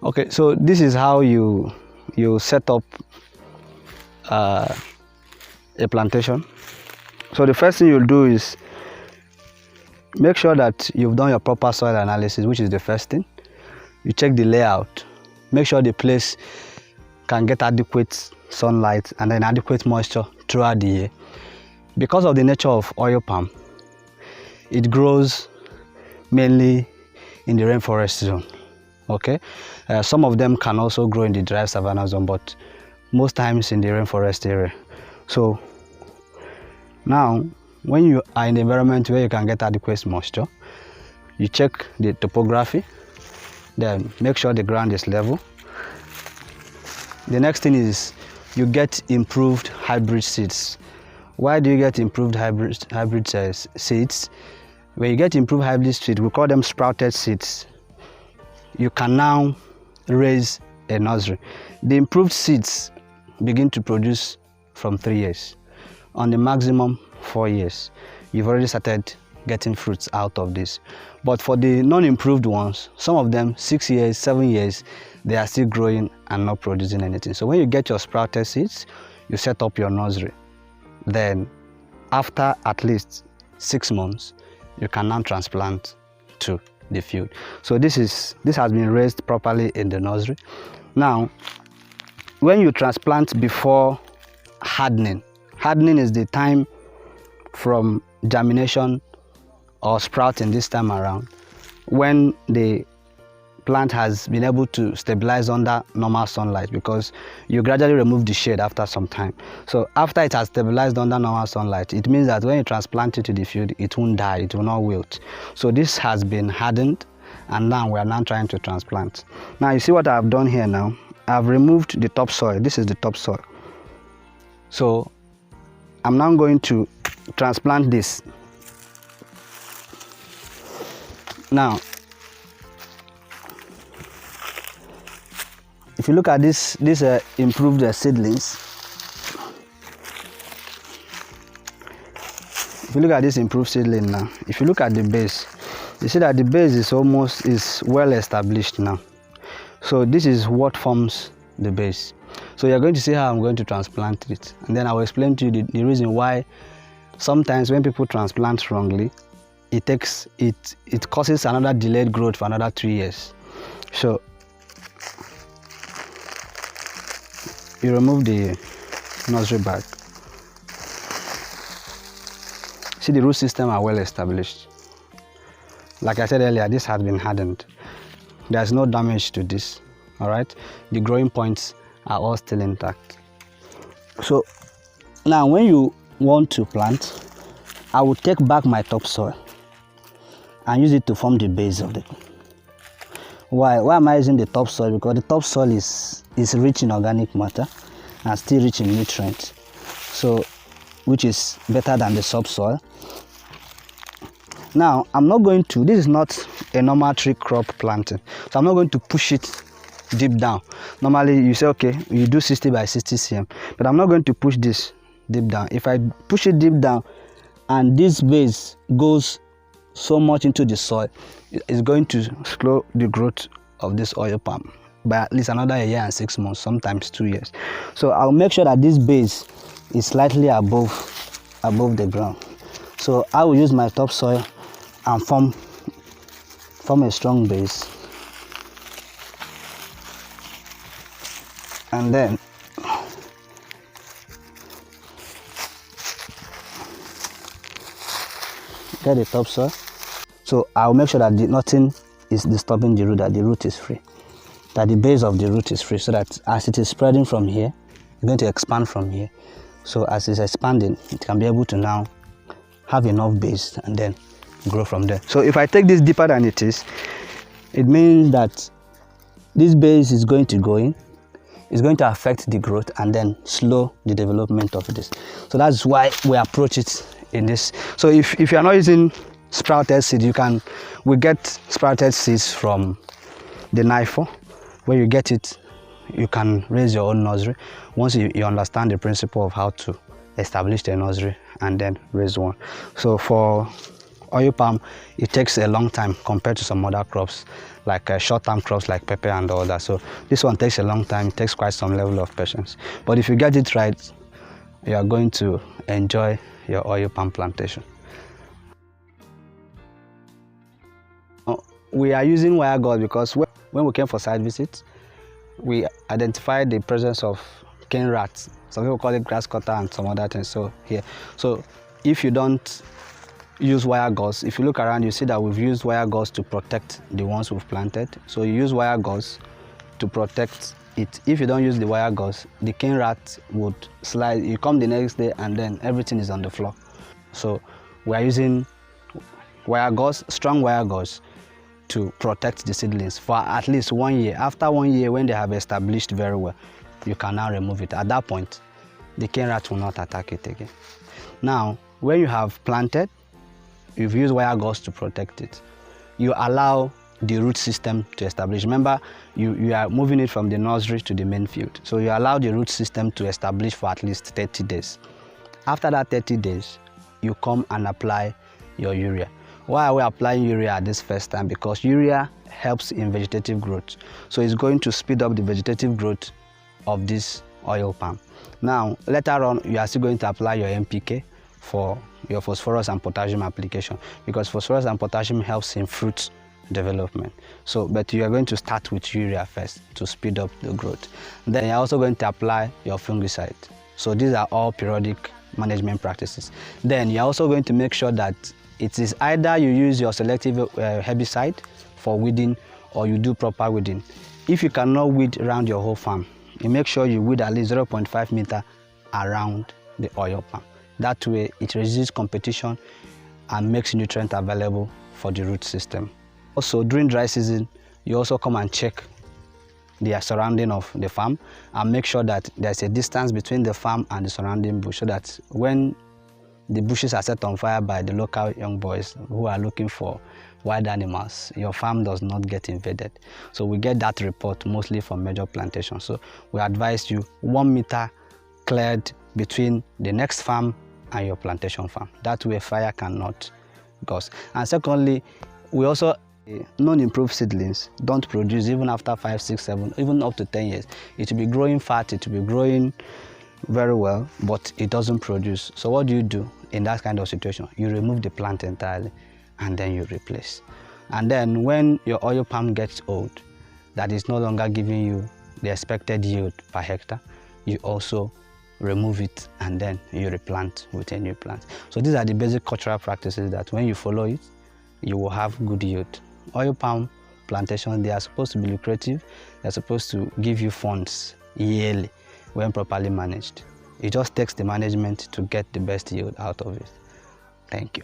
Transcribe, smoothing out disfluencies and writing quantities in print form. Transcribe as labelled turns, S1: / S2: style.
S1: Okay, so this is how you set up a plantation. So the first thing you'll do is make sure that you've done your proper soil analysis, which is the first thing. You check the layout, make sure the place can get adequate sunlight and then adequate moisture throughout the year. Because of the nature of oil palm, it grows mainly in the rainforest zone. Okay, some of them can also grow in the dry savanna zone, but most times in the rainforest area. So now, when you are in the environment where you can get adequate moisture, you check the topography, then make sure the ground is level. The next thing is you get improved hybrid seeds. Why do you get improved hybrid seeds? When you get improved hybrid seeds, we call them sprouted seeds. You can now raise a nursery. The improved seeds begin to produce from 3 years. On the maximum 4 years, you've already started getting fruits out of this. But for the non-improved ones, some of them 6 years, 7 years, they are still growing and not producing anything. So when you get your sprouted seeds, you set up your nursery. Then after at least 6 months, you can now transplant to the field. So this has been raised properly in the nursery. Now, when you transplant before hardening is the time from germination or sprouting this time around, when the plant has been able to stabilize under normal sunlight, because you gradually remove the shade after some time. So after it has stabilized under normal sunlight, it means that when you transplant it to the field, it won't die, it will not wilt. So this has been hardened, and now we are now trying to transplant. Now you see what I've done here now. I've removed the topsoil. This is the topsoil. So I'm now going to transplant this. Now, if you look at this improved seedlings, if you look at this improved seedling now, if you look at the base, you see that the base is well established now. So this is what forms the base. So you're going to see how I'm going to transplant it, and then I'll explain to you the reason why sometimes when people transplant wrongly, it causes another delayed growth for another 3 years. So you remove the nursery bag. See, the root system are well established. Like I said earlier, this has been hardened. There's no damage to this. All right, the growing points are all still intact. So now when you want to plant, I will take back my topsoil and use it to form the base of the. Why am I using the topsoil? Because the topsoil is rich in organic matter and still rich in nutrients, so which is better than the subsoil. Now I'm not going to, this is not a normal tree crop planting, so I'm not going to push it deep down. Normally you say, okay, you do 60 by 60 cm, but I'm not going to push this deep down. If I push it deep down and this base goes so much into the soil, it's going to slow the growth of this oil palm by at least another 1 year and 6 months, sometimes 2 years. So I'll make sure that this base is slightly above the ground. So I will use my topsoil and form a strong base, and then get the topsoil. So I'll make sure that nothing is disturbing the root, that the root is free, that the base of the root is free, so that as it is spreading from here, it's going to expand from here. So as it's expanding, it can be able to now have enough base and then grow from there. So if I take this deeper than it is, it means that this base is going to go in, it's going to affect the growth and then slow the development of this. So that's why we approach it in this. So if you are not using sprouted seed, we get sprouted seeds from the NIFO. When you get it, you can raise your own nursery once you understand the principle of how to establish the nursery and then raise one. So for oil palm, it takes a long time compared to some other crops, like short-term crops like pepper and all that. So this one takes a long time, it takes quite some level of patience. But if you get it right, you are going to enjoy your oil palm plantation. We are using wire gauze because when we came for site visits, we identified the presence of cane rats. Some people call it grass cutter and some other things. So if you don't use wire gauze, if you look around, you see that we've used wire gauze to protect the ones we've planted. So you use wire gauze to protect it. If you don't use the wire gauze, the cane rat would slide. You come the next day and then everything is on the floor. So we are using wire gauze, strong wire gauze, to protect the seedlings for at least 1 year. After 1 year, when they have established very well, you can now remove it. At that point, the cane rat will not attack it again. Now, when you have planted, you've used wire gauze to protect it. You allow the root system to establish. Remember, you are moving it from the nursery to the main field. So you allow the root system to establish for at least 30 days. After that 30 days, you come and apply your urea. Why are we applying urea at this first time? Because urea helps in vegetative growth. So it's going to speed up the vegetative growth of this oil palm. Now, later on, you are still going to apply your NPK for your phosphorus and potassium application, because phosphorus and potassium helps in fruit development. So, but you are going to start with urea first to speed up the growth. Then you're also going to apply your fungicide. So these are all periodic management practices. Then you're also going to make sure that it is either you use your selective herbicide for weeding or you do proper weeding. If you cannot weed around your whole farm, you make sure you weed at least 0.5 meter around the oil palm. That way it reduces competition and makes nutrient available for the root system. Also, during dry season, you also come and check the surrounding of the farm and make sure that there's a distance between the farm and the surrounding bush, so that when the bushes are set on fire by the local young boys who are looking for wild animals, your farm does not get invaded. So we get that report mostly from major plantations. So we advise you 1 meter cleared between the next farm and your plantation farm. That way fire cannot go. And secondly, we also non-improved seedlings don't produce even after 5, 6, 7, even up to 10 years. It will be growing fat, it will be growing very well, but it doesn't produce. So what do you do in that kind of situation? You remove the plant entirely and then you replace. And then when your oil palm gets old, that is no longer giving you the expected yield per hectare, you also remove it and then you replant with a new plant. So these are the basic cultural practices that when you follow it, you will have good yield. Oil palm plantations, they are supposed to be lucrative. They're supposed to give you funds yearly when properly managed. It just takes the management to get the best yield out of it. Thank you.